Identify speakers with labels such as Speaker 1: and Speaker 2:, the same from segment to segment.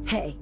Speaker 1: Hey.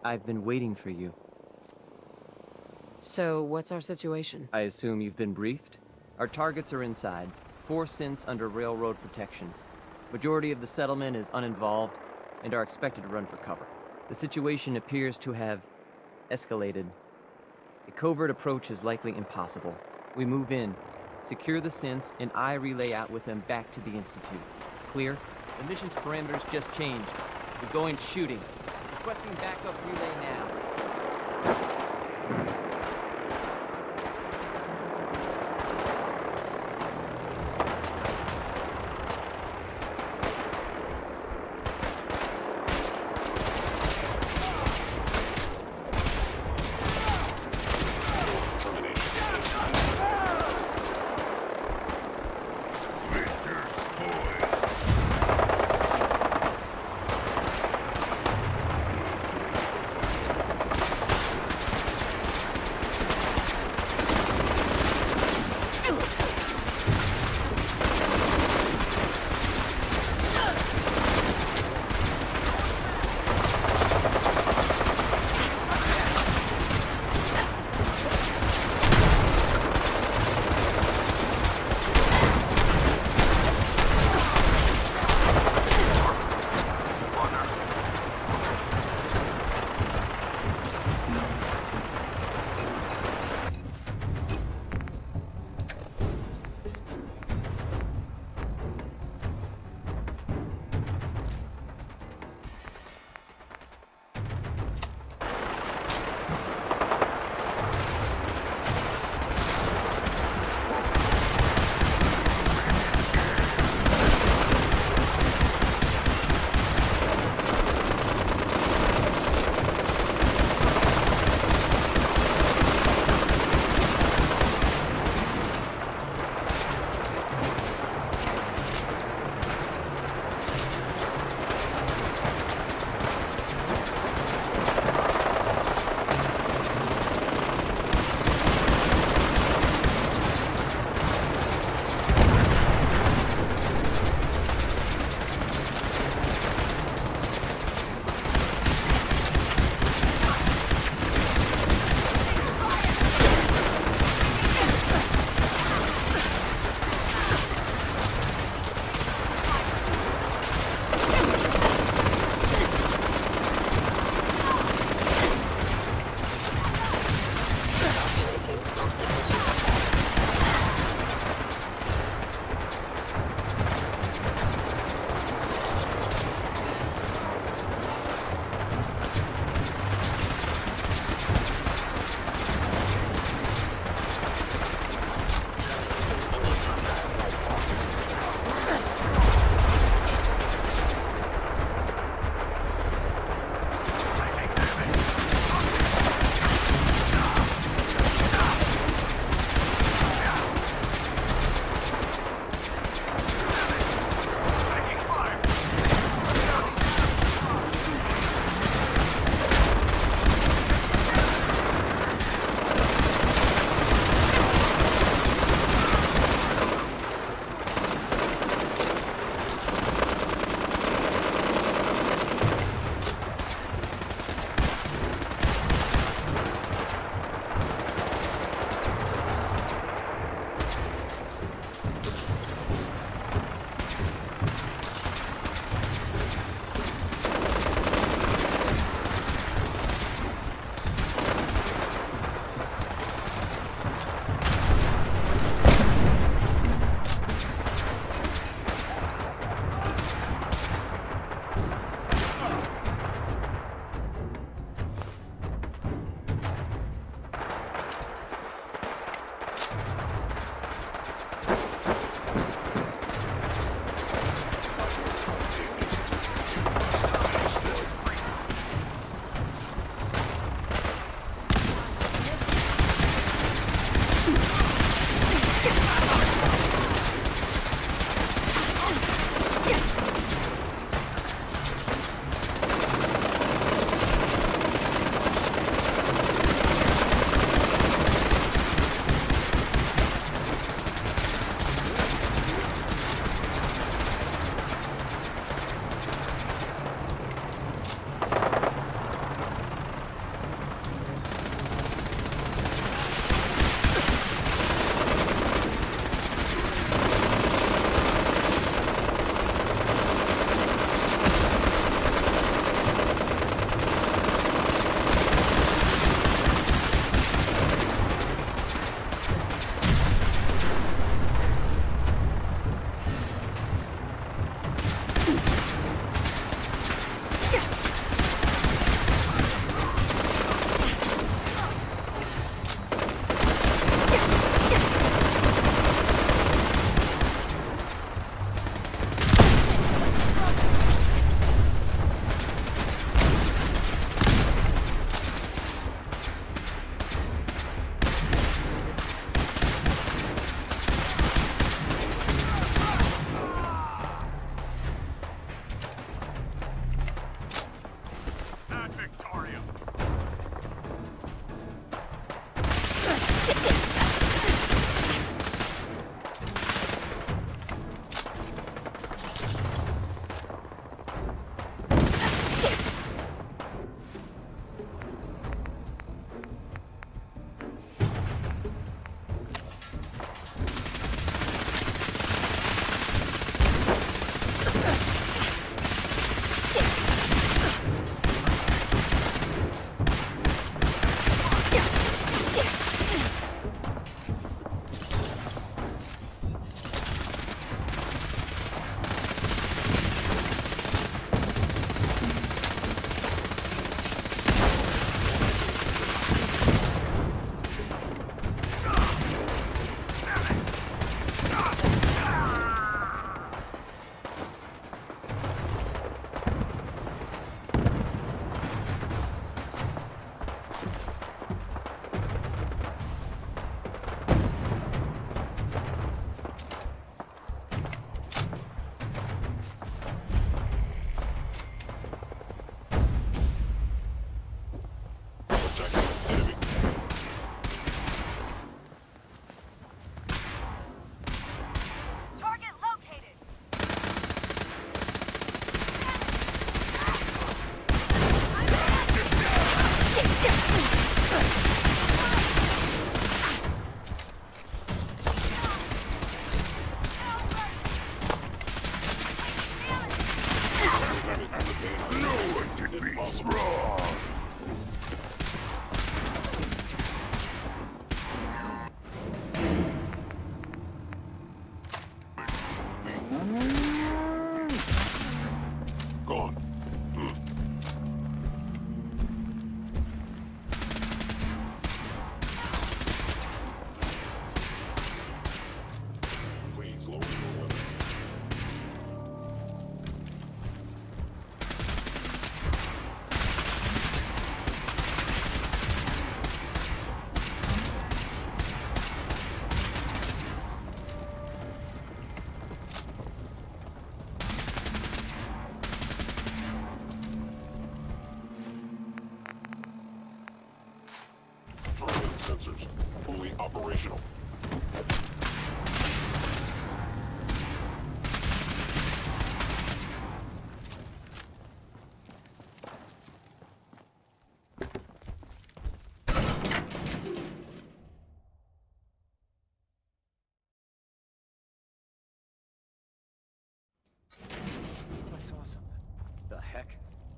Speaker 2: I've been waiting for you.
Speaker 1: So, what's our situation?
Speaker 2: I assume you've been briefed? Our targets are inside. 4 synths under railroad protection. Majority of the settlement is uninvolved and are expected to run for cover. The situation appears to have escalated. A covert approach is likely impossible. We move in, secure the synths, and I relay out with them back to the Institute. Clear? The mission's parameters just changed. We're going shooting. Requesting backup relay now.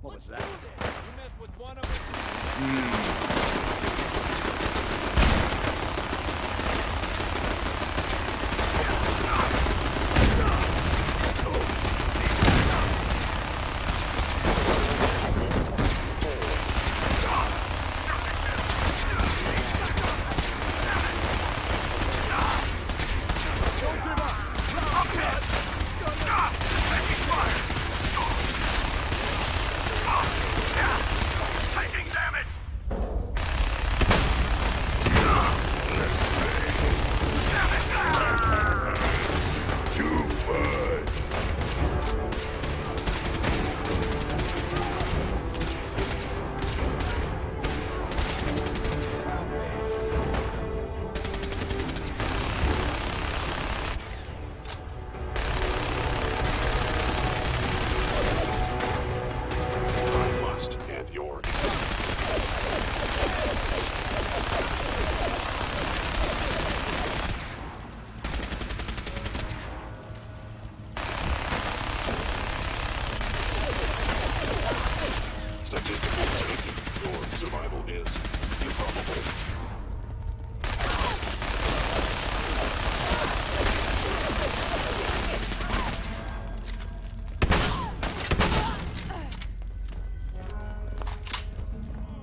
Speaker 3: What was that?
Speaker 4: You mess with one of us.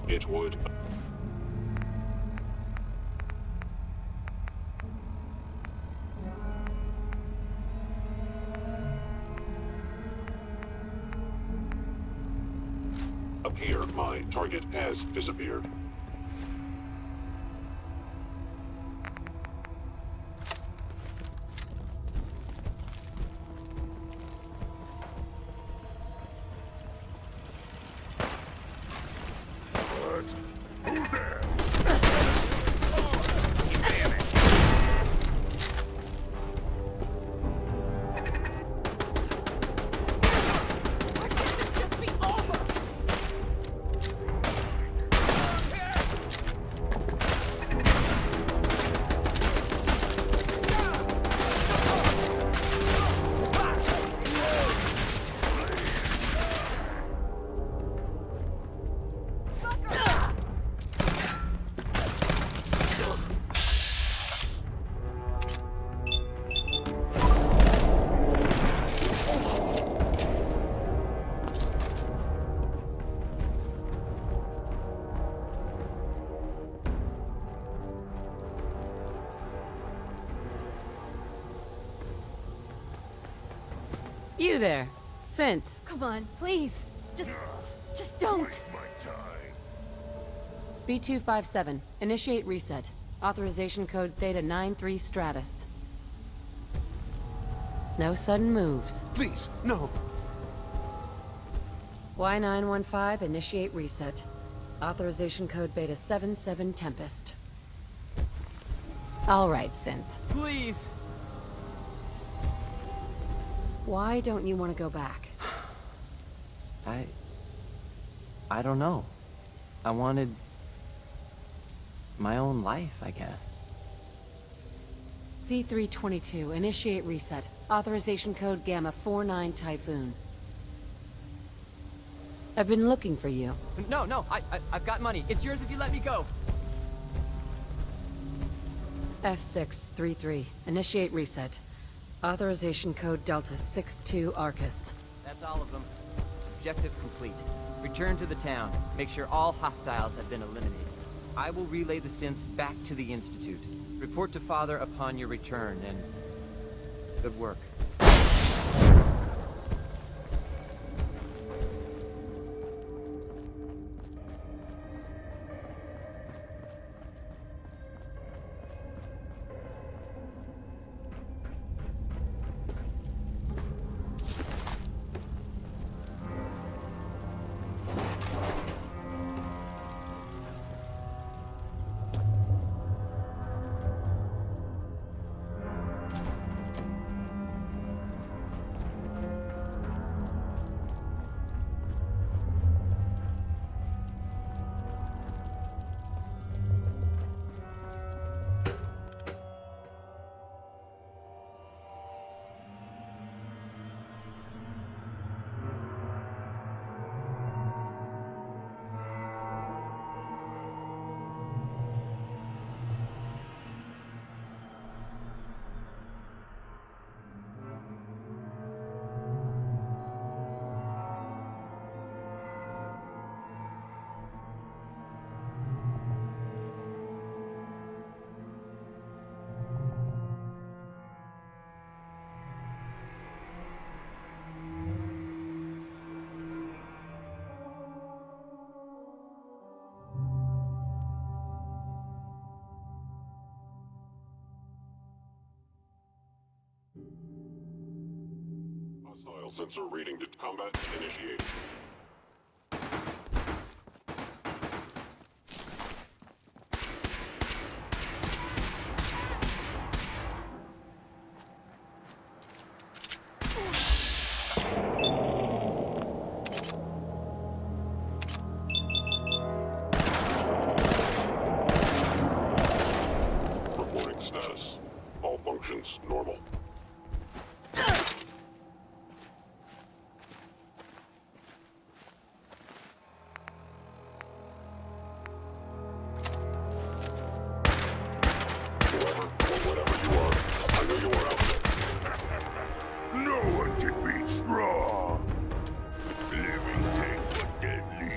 Speaker 5: It would. Appear, my target has disappeared.
Speaker 1: You there, Synth.
Speaker 6: Come on, please. Just don't.
Speaker 1: B257, initiate reset. Authorization code Theta 93 Stratus. No sudden moves.
Speaker 3: Please, no.
Speaker 1: Y915, initiate reset. Authorization code Beta 77 Tempest. All right, Synth.
Speaker 2: Please!
Speaker 1: Why don't you want to go back?
Speaker 2: I don't know. I wanted my own life, I guess.
Speaker 1: C322, initiate reset. Authorization code Gamma 49 Typhoon. I've been looking for you.
Speaker 2: No, I've got money. It's yours if you let me go.
Speaker 1: F633, initiate reset. Authorization code Delta 62 Arcus.
Speaker 2: That's all of them. Objective complete. Return to the town. Make sure all hostiles have been eliminated. I will relay the synths back to the Institute. Report to Father upon your return, and good work.
Speaker 5: Vital sensor reading to combat initiated. Reporting status. All functions normal.
Speaker 3: No one can beat strong. Living tank but deadly.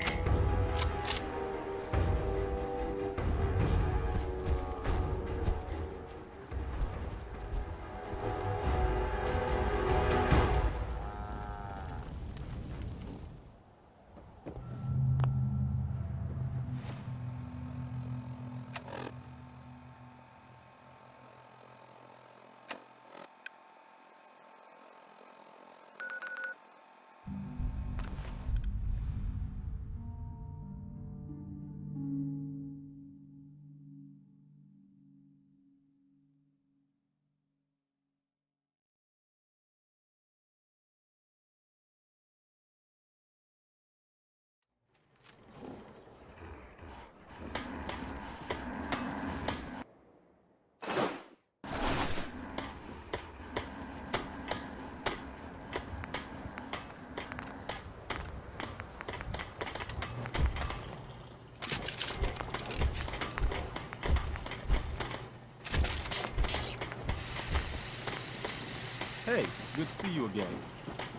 Speaker 7: Hey, good to see you again.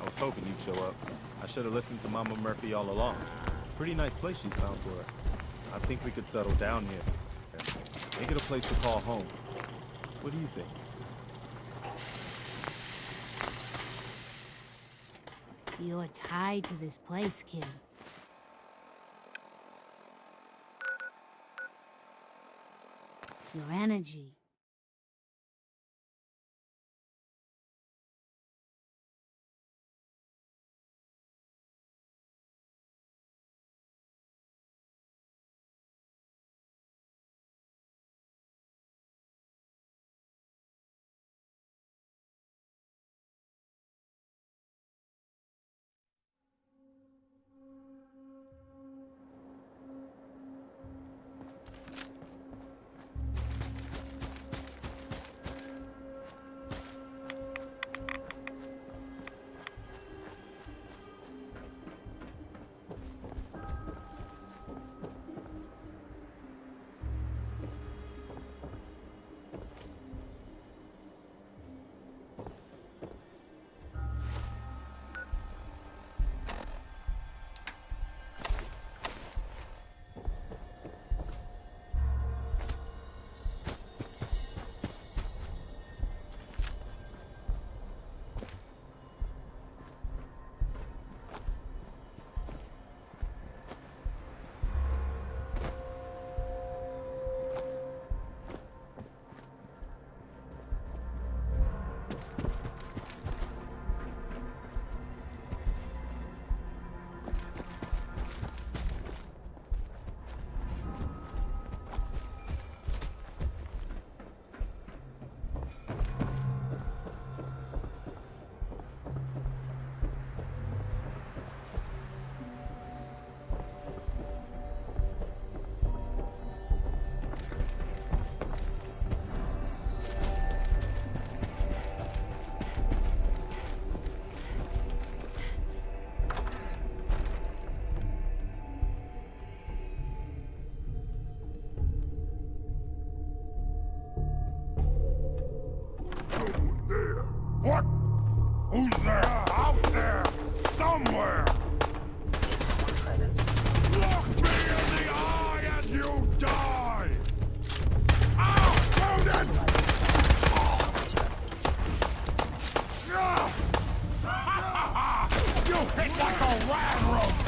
Speaker 7: I was hoping you'd show up. I should have listened to Mama Murphy all along. Pretty nice place she's found for us. I think we could settle down here. Make it a place to call home. What do you think?
Speaker 6: You're tied to this place, kid. Your energy.
Speaker 3: What? Who's there? Out there! Somewhere! Look me in the eye as you die! Ow! Wounded! You hit like a rat rope!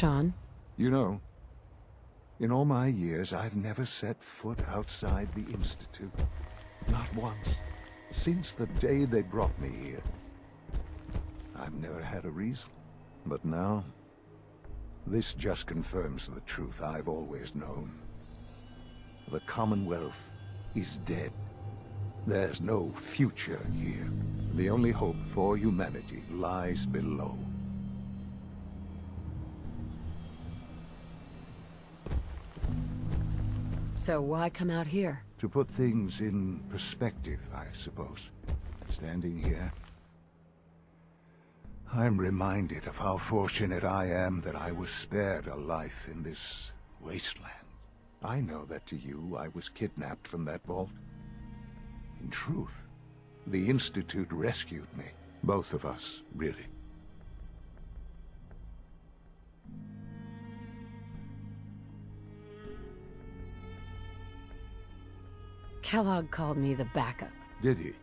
Speaker 1: Sean?
Speaker 3: You know, in all my years, I've never set foot outside the Institute. Not once. Since the day they brought me here. I've never had a reason. But now, this just confirms the truth I've always known. The Commonwealth is dead. There's no future here. The only hope for humanity lies below.
Speaker 1: So why come out here?
Speaker 3: To put things in perspective, I suppose. Standing here, I'm reminded of how fortunate I am that I was spared a life in this wasteland. I know that to you, I was kidnapped from that vault. In truth, the Institute rescued me. Both of us, really.
Speaker 1: Kellogg called me the backup.
Speaker 3: Did he?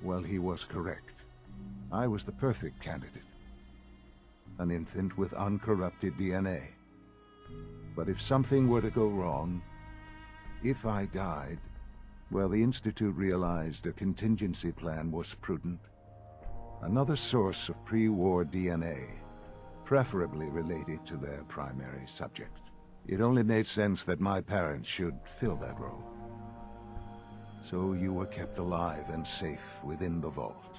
Speaker 3: Well, he was correct. I was the perfect candidate. An infant with uncorrupted DNA. But if something were to go wrong, if I died, well, the Institute realized a contingency plan was prudent. Another source of pre-war DNA, preferably related to their primary subject. It only made sense that my parents should fill that role. So you were kept alive and safe within the vault.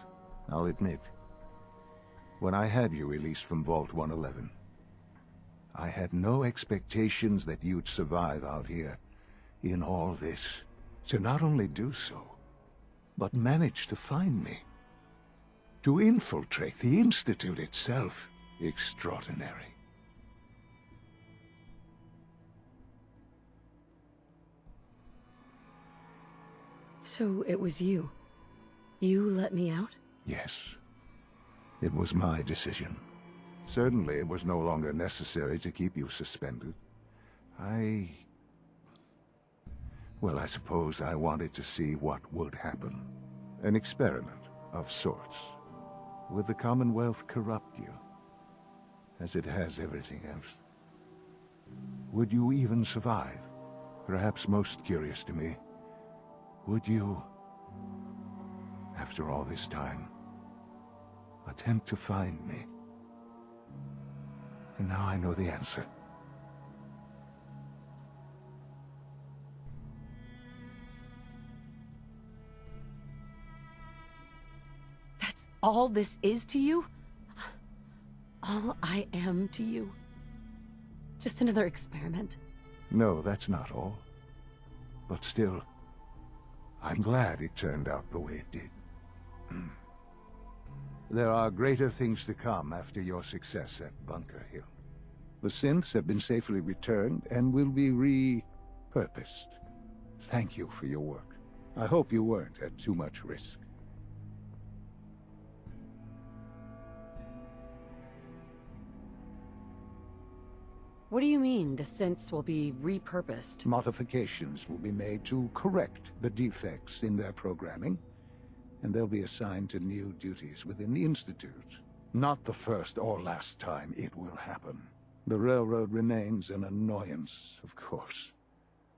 Speaker 3: I'll admit, when I had you released from Vault 111, I had no expectations that you'd survive out here in all this. To not only do so, but manage to find me. To infiltrate the Institute itself. Extraordinary.
Speaker 1: So it was you. You let me out?
Speaker 3: Yes. It was my decision. Certainly it was no longer necessary to keep you suspended. Well, I suppose I wanted to see what would happen. An experiment of sorts. Would the Commonwealth corrupt you? As it has everything else? Would you even survive? Perhaps most curious to me, would you, after all this time, attempt to find me? And now I know the answer.
Speaker 1: That's all this is to you? All I am to you? Just another experiment?
Speaker 3: No, that's not all. But still, I'm glad it turned out the way it did. There are greater things to come after your success at Bunker Hill. The synths have been safely returned and will be repurposed. Thank you for your work. I hope you weren't at too much risk.
Speaker 1: What do you mean, the synths will be repurposed?
Speaker 3: Modifications will be made to correct the defects in their programming, and they'll be assigned to new duties within the Institute. Not the first or last time it will happen. The Railroad remains an annoyance, of course,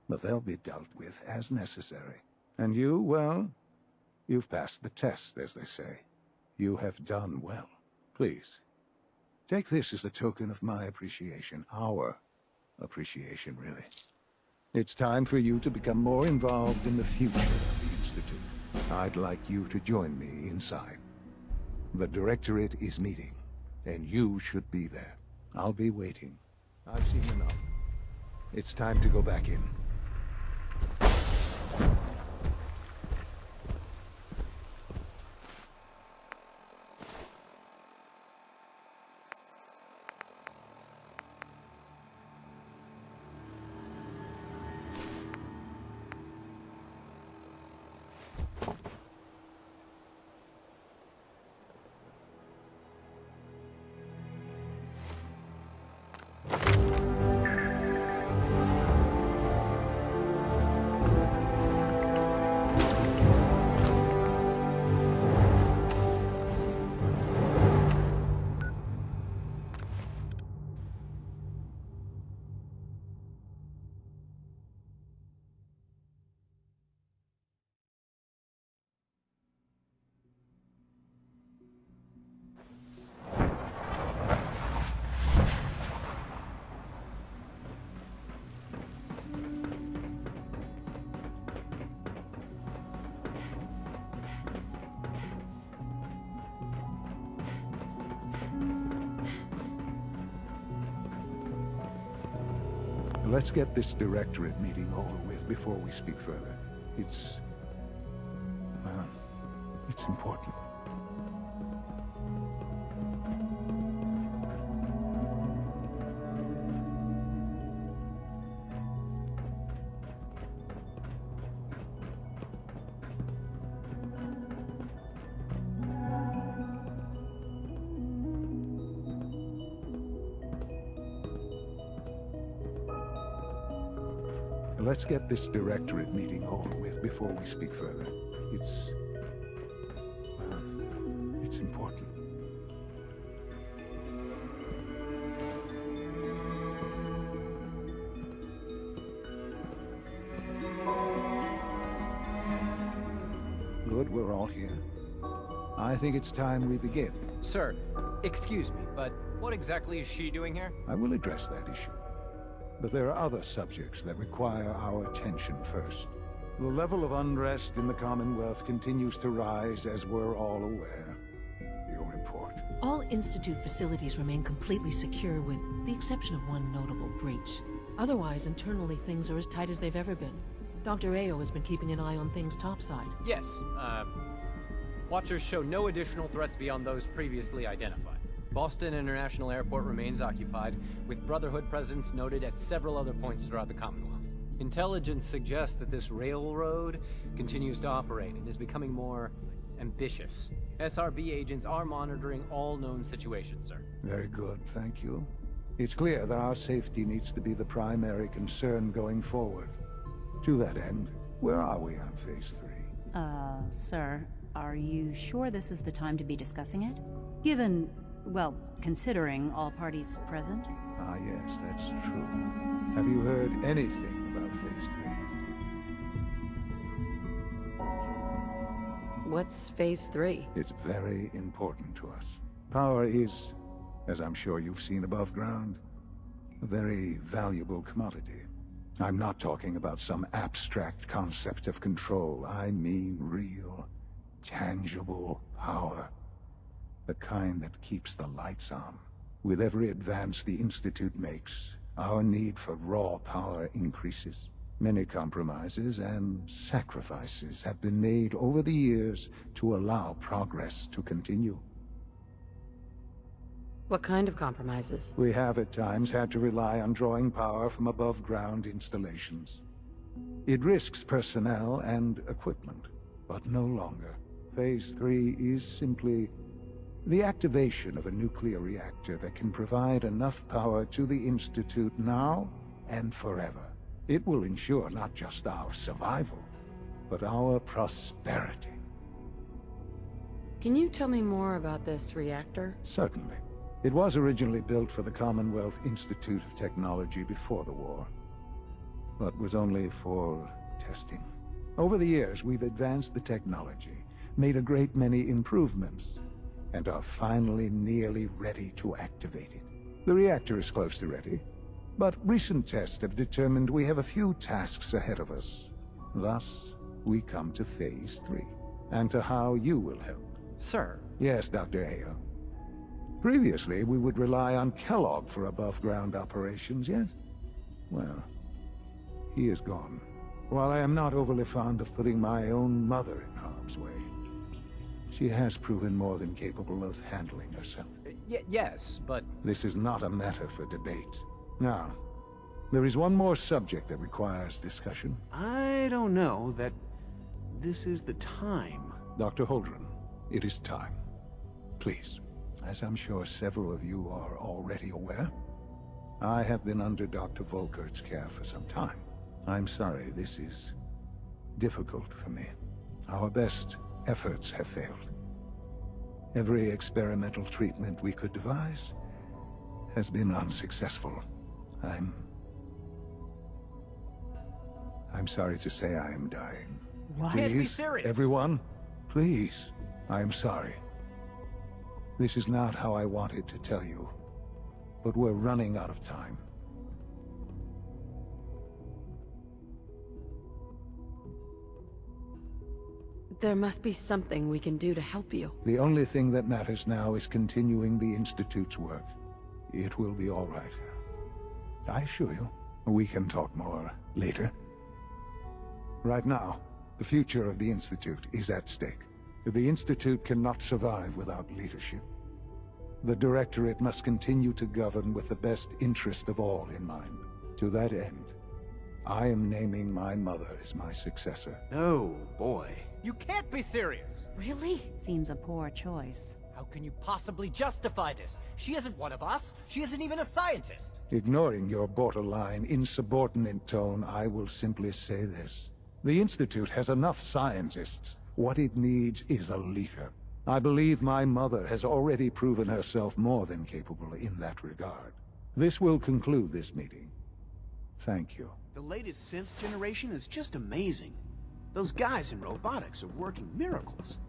Speaker 3: but they'll be dealt with as necessary. And you, well, you've passed the test, as they say. You have done well. Please, take this as a token of my appreciation. Our appreciation, really. It's time for you to become more involved in the future of the Institute. I'd like you to join me inside. The Directorate is meeting, and you should be there. I'll be waiting. I've seen enough. It's time to go back in. Let's get this directorate meeting over with before we speak further. It's... well, it's important. Let's get this directorate meeting over with before we speak further. It's... well, it's important. Good, we're all here. I think it's time we begin.
Speaker 8: Sir, excuse me, but what exactly is she doing here?
Speaker 3: I will address that issue. But there are other subjects that require our attention first. The level of unrest in the Commonwealth continues to rise, as we're all aware. Your report.
Speaker 9: All Institute facilities remain completely secure with the exception of one notable breach. Otherwise, internally things are as tight as they've ever been. Dr. Ao has been keeping an eye on things topside.
Speaker 8: Yes, Watchers show no additional threats beyond those previously identified. Boston International Airport remains occupied, with Brotherhood presence noted at several other points throughout the Commonwealth. Intelligence suggests that this railroad continues to operate and is becoming more ambitious. SRB agents are monitoring all known situations, sir.
Speaker 3: Very good, thank you. It's clear that our safety needs to be the primary concern going forward. To that end, where are we on Phase 3?
Speaker 10: Sir, are you sure this is the time to be discussing it? Given, well, considering all parties present?
Speaker 3: Ah, yes, that's true. Have you heard anything about Phase 3?
Speaker 1: What's Phase 3?
Speaker 3: It's very important to us. Power is, as I'm sure you've seen above ground, a very valuable commodity. I'm not talking about some abstract concept of control. I mean real, tangible power. The kind that keeps the lights on. With every advance the Institute makes, our need for raw power increases. Many compromises and sacrifices have been made over the years to allow progress to continue.
Speaker 1: What kind of compromises?
Speaker 3: We have at times had to rely on drawing power from above-ground installations. It risks personnel and equipment, but no longer. Phase 3 is simply the activation of a nuclear reactor that can provide enough power to the Institute now and forever. It will ensure not just our survival, but our prosperity.
Speaker 1: Can you tell me more about this reactor?
Speaker 3: Certainly. It was originally built for the Commonwealth Institute of Technology before the war, but was only for testing. Over the years, we've advanced the technology, made a great many improvements, and are finally nearly ready to activate it. The reactor is close to ready, but recent tests have determined we have a few tasks ahead of us. Thus, we come to Phase 3, and to how you will help.
Speaker 8: Sir.
Speaker 3: Yes, Dr. Ao. Previously, we would rely on Kellogg for above-ground operations, yes? Well, he is gone. While I am not overly fond of putting my own mother in harm's way, she has proven more than capable of handling herself.
Speaker 8: Yes, but...
Speaker 3: This is not a matter for debate. Now, there is one more subject that requires discussion.
Speaker 11: I don't know that this is the time.
Speaker 3: Dr. Holdren, it is time. Please. As I'm sure several of you are already aware, I have been under Dr. Volkert's care for some time. I'm sorry this is difficult for me. Our best efforts have failed. Every experimental treatment we could devise has been unsuccessful. I'm sorry to say I am dying.
Speaker 8: What?
Speaker 3: Please,
Speaker 8: Be serious.
Speaker 3: everyone, please, I am sorry. This is not how I wanted to tell you, but we're running out of time.
Speaker 1: There must be something we can do to help you.
Speaker 3: The only thing that matters now is continuing the Institute's work. It will be all right. I assure you, We can talk more later. Right now, the future of the Institute is at stake. The Institute cannot survive without leadership. The Directorate must continue to govern with the best interest of all in mind. To that end, I am naming my mother as my successor.
Speaker 11: Oh, boy.
Speaker 8: You can't be serious!
Speaker 10: Really? Seems a poor choice.
Speaker 8: How can you possibly justify this? She isn't one of us. She isn't even a scientist.
Speaker 3: Ignoring your borderline, insubordinate tone, I will simply say this. The Institute has enough scientists. What it needs is a leader. I believe my mother has already proven herself more than capable in that regard. This will conclude this meeting. Thank you.
Speaker 11: The latest synth generation is just amazing. Those guys in robotics are working miracles.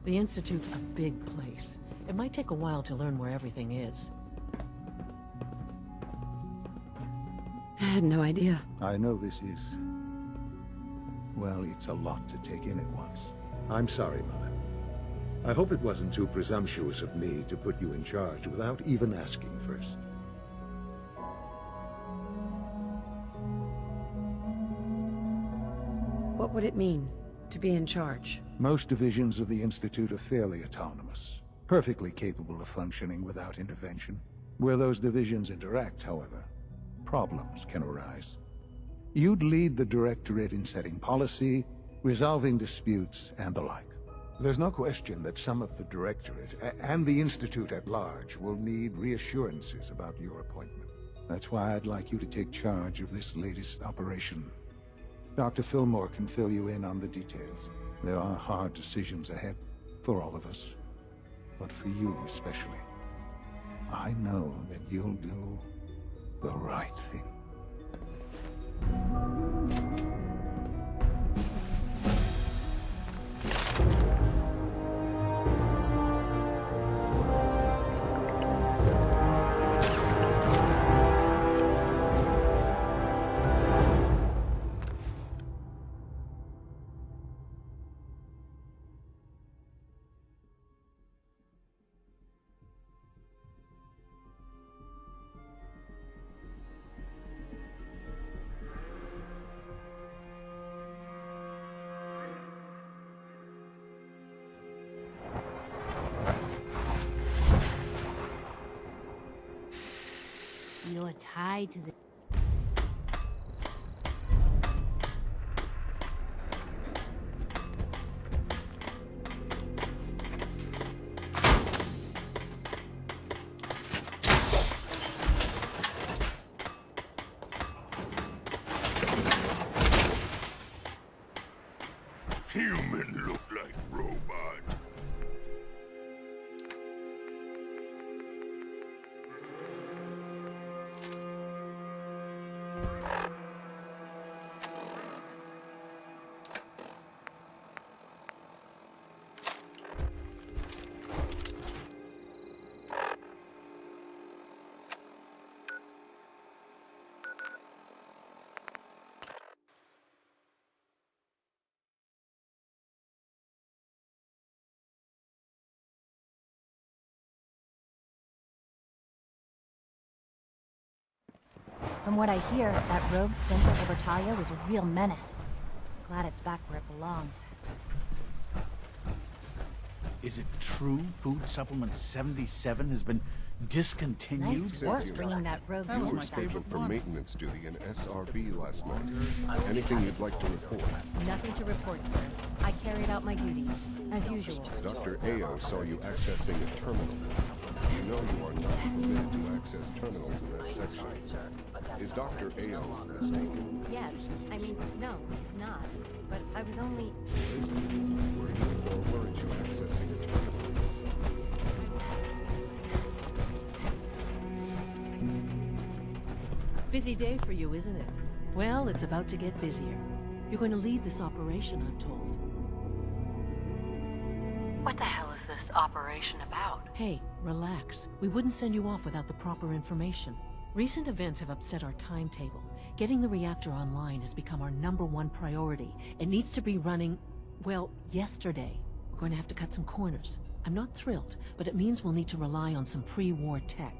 Speaker 9: The Institute's a big place. It might take a while to learn where everything is.
Speaker 1: I had no idea.
Speaker 3: I know this is... well, it's a lot to take in at once.
Speaker 12: I'm sorry, Mother. I hope it wasn't too presumptuous of me to put you in charge without even asking first.
Speaker 1: What would it mean to be in charge?
Speaker 3: Most divisions of the Institute are fairly autonomous, perfectly capable of functioning without intervention. Where those divisions interact, however, problems can arise. You'd lead the Directorate in setting policy, resolving disputes, and the like.
Speaker 12: There's no question that some of the Directorate, and the Institute at large, will need reassurances about your appointment.
Speaker 3: That's why I'd like you to take charge of this latest operation. Dr. Fillmore can fill you in on the details. There are hard decisions ahead, for all of us. But for you especially. I know that you'll do the right thing.
Speaker 6: You're tied to the...
Speaker 5: Human look like robot.
Speaker 13: From what I hear, that rogue synth at Libertalia was a real menace. Glad it's back where it belongs.
Speaker 14: Is it true Food Supplement 77 has been discontinued?
Speaker 13: Nice work bringing that rogue
Speaker 5: You were
Speaker 13: synth back.
Speaker 5: scheduled for maintenance duty in SRB last night. Anything you'd like to report?
Speaker 13: Nothing to report, sir. I carried out my duties, as usual.
Speaker 5: Dr. Ao saw you accessing a terminal. You know you are not permitted to access terminals in that section. Is Dr. Ao mistaken?
Speaker 13: Yes. I mean, no, he's not. But I was only...
Speaker 5: Were you or weren't you accessing a terminal in this area?
Speaker 9: Busy day for you, isn't it? Well, it's about to get busier. You're going to lead this operation, I'm told.
Speaker 1: What the hell is this operation about?
Speaker 9: Hey, relax. We wouldn't send you off without the proper information. Recent events have upset our timetable. Getting the reactor online has become our #1 priority. It needs to be running, well, yesterday. We're going to have to cut some corners. I'm not thrilled, but it means we'll need to rely on some pre-war tech.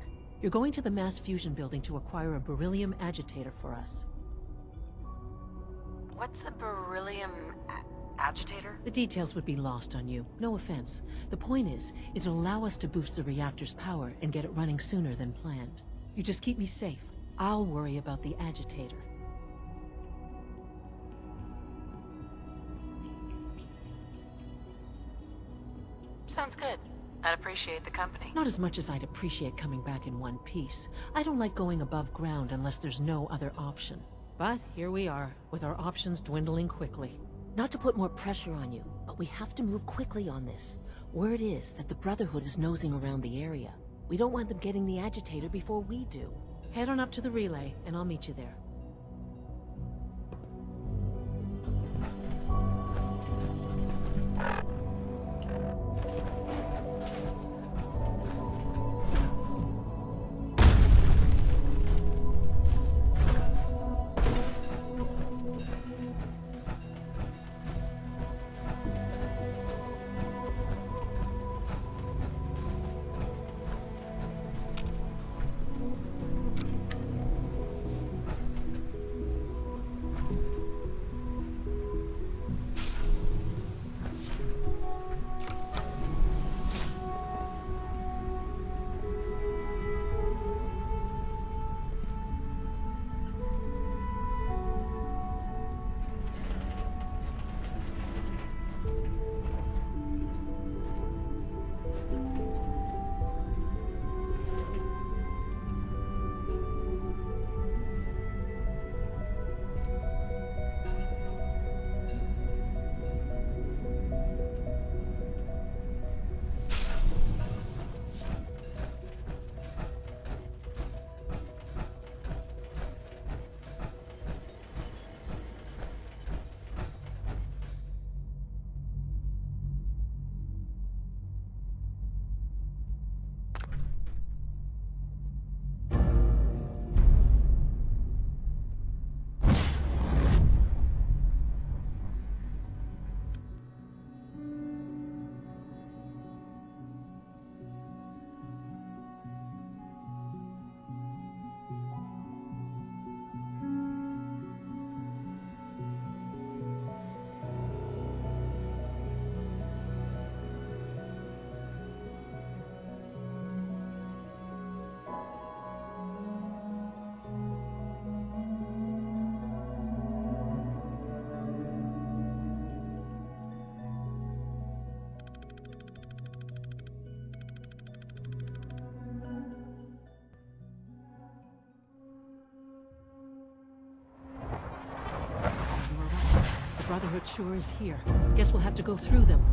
Speaker 9: You're going to the mass fusion building to acquire a beryllium agitator for us.
Speaker 1: What's a beryllium agitator?
Speaker 9: The details would be lost on you. No offense. The point is, it'll allow us to boost the reactor's power and get it running sooner than planned. You just keep me safe. I'll worry about the agitator.
Speaker 1: Sounds good. I'd appreciate the company.
Speaker 9: Not as much as I'd appreciate coming back in one piece. I don't like going above ground unless there's no other option. But here we are, with our options dwindling quickly. Not to put more pressure on you, but we have to move quickly on this. Word is that the Brotherhood is nosing around the area. We don't want them getting the agitator before we do. Head on up to the relay, and I'll meet you there. The Brotherhood sure is here. Guess we'll have to go through them.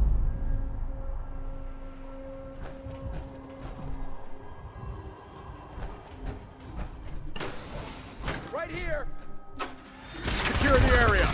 Speaker 4: Right here! Secure the area!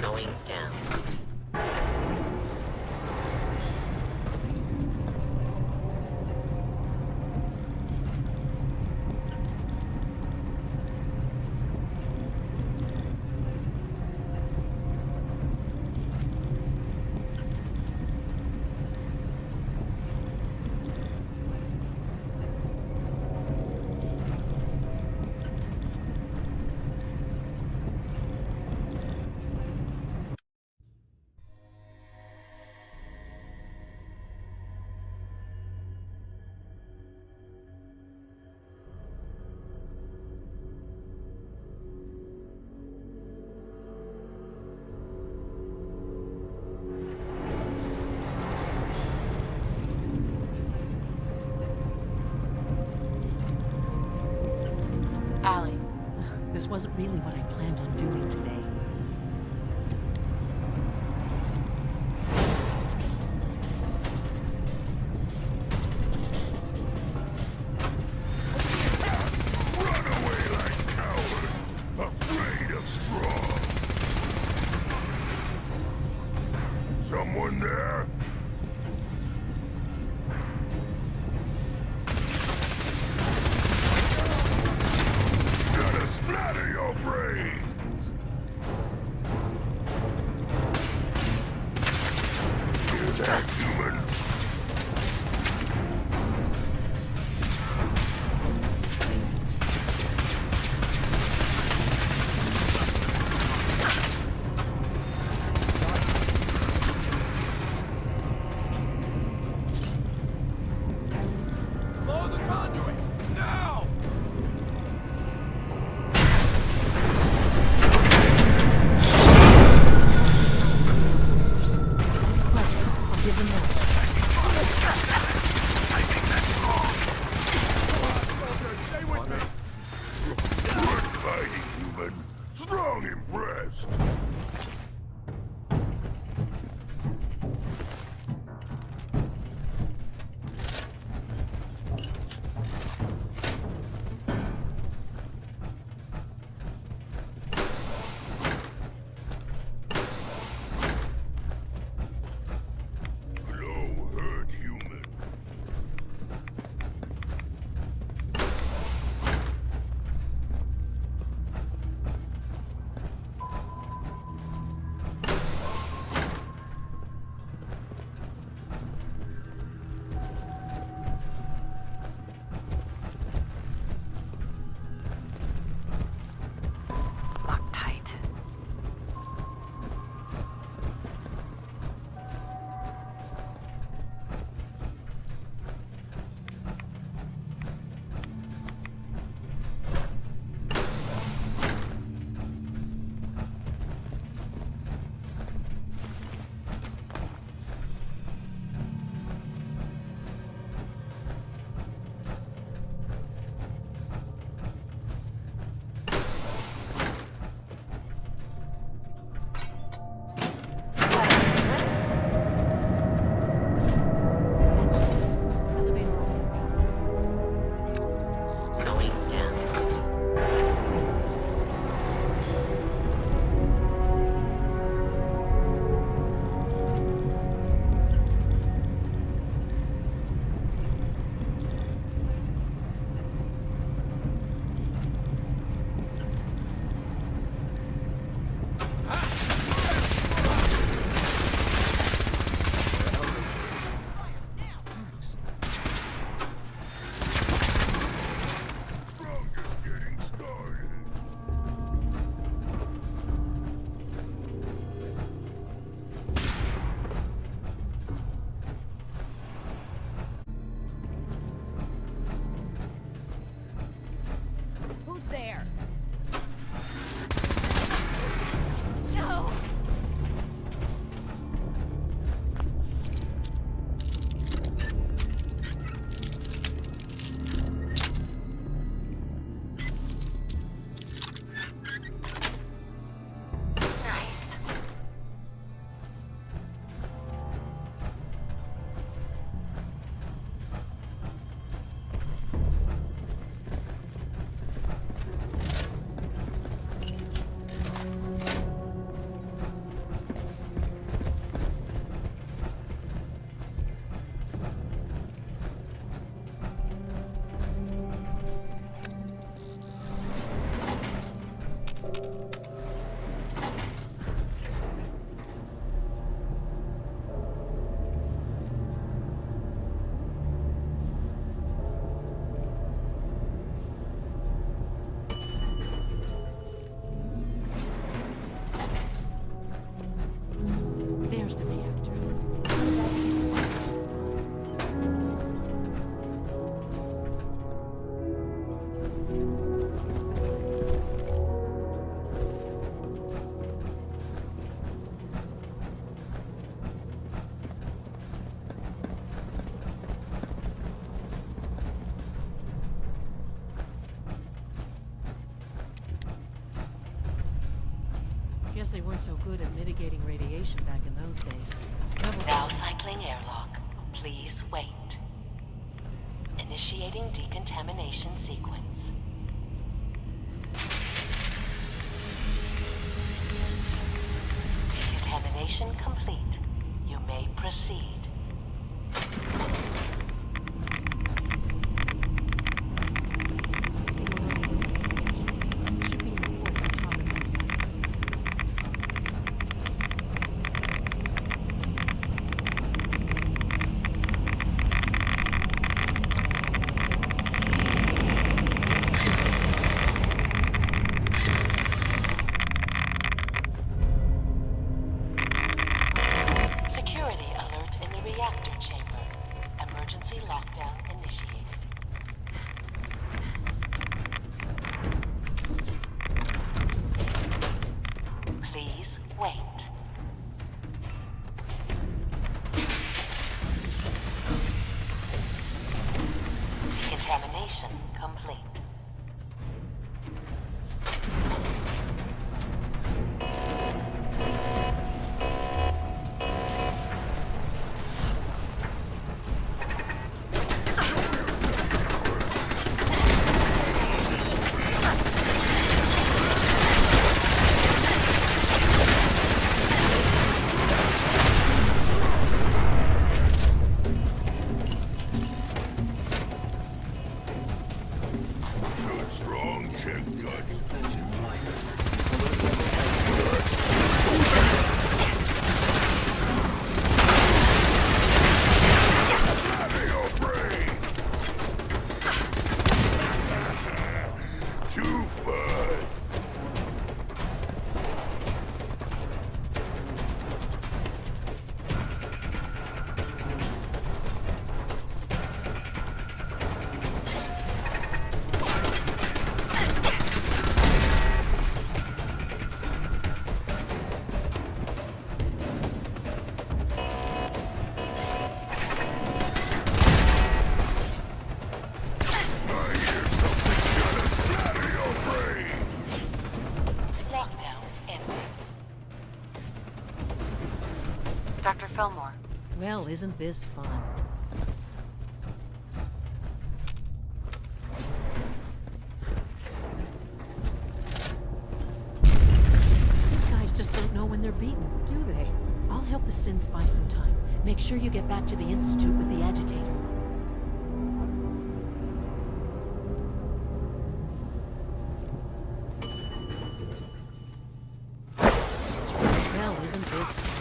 Speaker 15: going down.
Speaker 9: Allie, this wasn't really what I planned on doing today.
Speaker 16: Someone there? Gonna splatter your brains! Hear that, human?
Speaker 4: Blow the conduit! Now!
Speaker 9: It's clever. I'll give them that.
Speaker 4: Stay with me!
Speaker 16: Good fighting, human. Strong impressed. Hello, hurt human.
Speaker 9: Guess they weren't so good at mitigating radiation back in those days.
Speaker 15: Now cycling airlock. Please wait. Initiating decontamination sequence. Decontamination complete. You may proceed. Contamination complete.
Speaker 1: Dr. Fillmore.
Speaker 9: Well, isn't this fun? These guys just don't know when they're beaten, do they? I'll help the synths buy some time. Make sure you get back to the Institute with the agitator. Well, isn't this fun?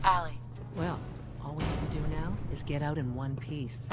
Speaker 1: Allie.
Speaker 9: Well, all we need to do now is get out in one piece.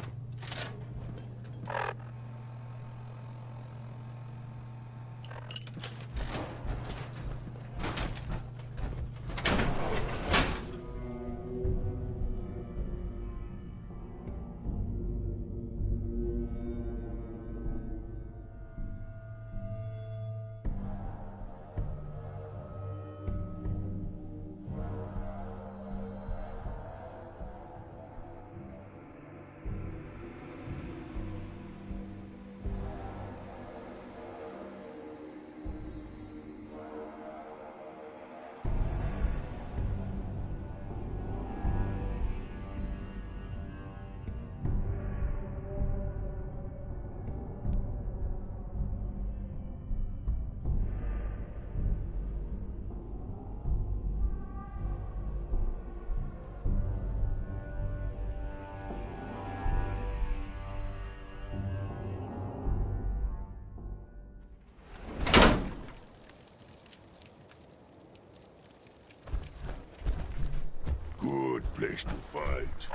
Speaker 16: place to fight.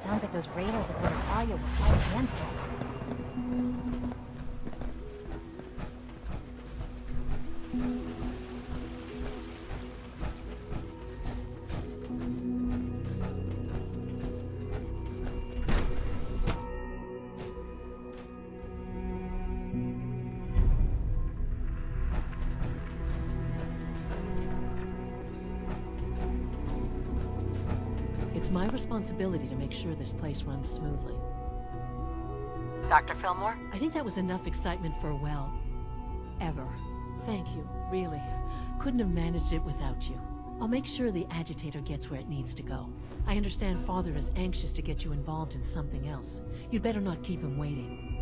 Speaker 13: Sounds like those raiders at Natalia were quite a handful.
Speaker 9: It's my responsibility to make sure this place runs smoothly.
Speaker 1: Dr. Fillmore?
Speaker 9: I think that was enough excitement for, well, ever. Thank you, really. Couldn't have managed it without you. I'll make sure the agitator gets where it needs to go. I understand Father is anxious to get you involved in something else. You'd better not keep him waiting.